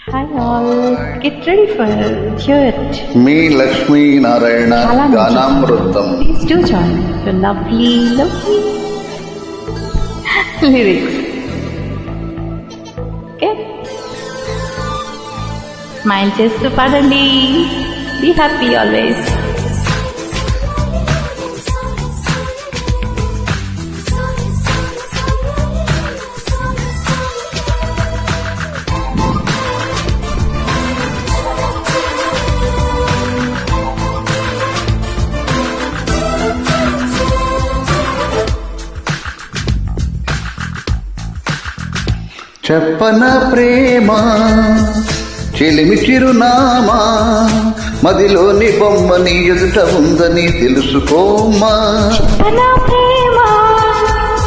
Hi all, get ready for it. Me Lakshmi Narayana గానామృతం. Please do join the lovely lyrics. Okay? Smile చేస్తూ పాడండి. Be happy always. చెప్పన ప్రేమ చెలిమి చిరునామా మదిలోని బొమ్మని ఎదుట ఉందని తెలుసుకోమా. చెప్పన ప్రేమ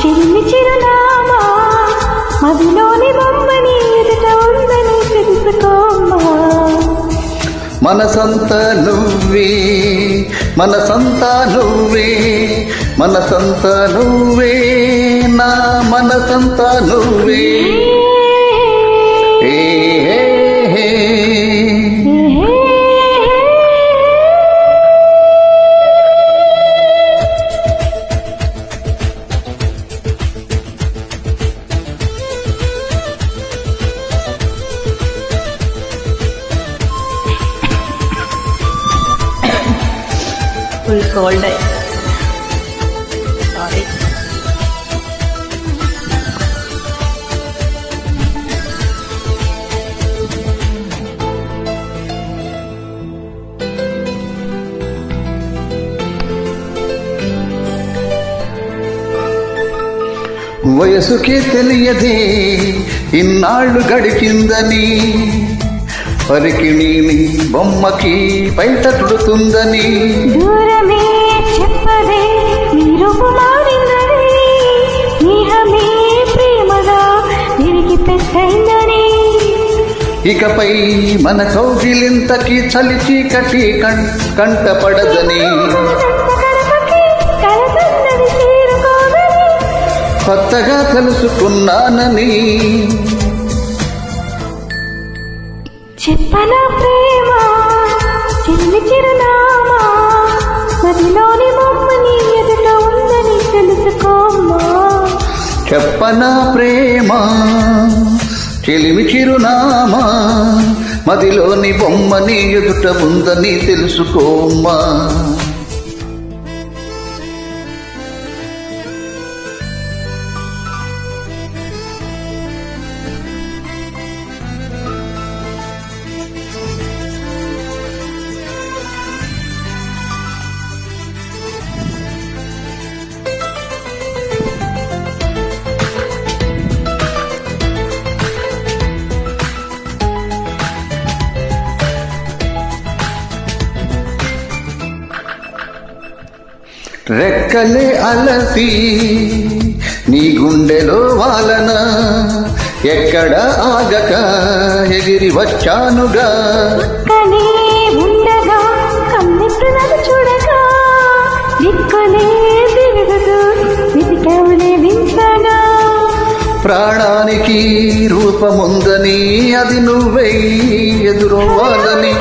చెలిమి చిరునామా మదిలోని బొమ్మని ఎదుట ఉందని తెలుసుకోమా. మనసంతా నువ్వే మనసంతా నువ్వే మనసంతా నువ్వే నా మనసంతా నువ్వే. Full cold. Sorry. వయసుకే తెలియదే ఇన్నాళ్ళు గడిచిందని, పరికిణీని బొమ్మకి బయట తుడుతుందని. దూరమే చెప్పదే మీరు మారిందని, స్నేహమే ప్రేమగా తిరిగి పెట్టైందని. ఇకపై మన కౌగిలింతకి చలి చీకటి కంటపడదని, కొత్తగా తెలుసుకున్నానని. చెప్పన ప్రేమ చెల్లి చిరునామా మదిలోని బొమ్మని ఎదుట ఉందని తెలుసుకోమా. చెప్పన ప్రేమ చెలిమి చిరునామా మదిలోని బొమ్మని ఎదుట ఉందని తెలుసుకోమా. రెక్కలే అలసి నీ గుండెలో వాలన, ఎక్కడ ఆగక ఎగిరి వచ్చానుగా. ప్రాణానికి రూపముందని అది నువ్వే ఎదురవ్వాలని,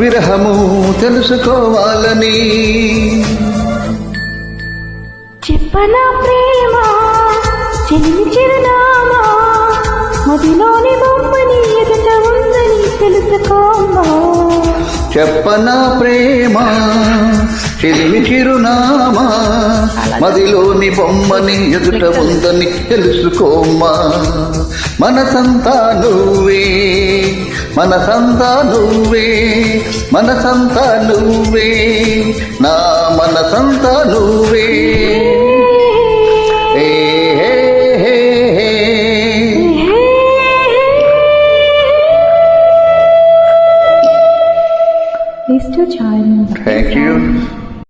విరహము తెలుసుకోవాలని. చెప్పన ప్రేమ చెల్లి చిరునామా మదిలోని బొమ్మని ఎదుట ఉందని తెలుసుకోమా. చెప్పన ప్రేమ చెలిమి చిరునామా మదిలోని బొమ్మని ఎదుట ఉందని తెలుసుకోమా. మనసంతా నువ్వే మనసంతా నువ్వే మనసంతా నువ్వే నా మనసంతా నువ్వే.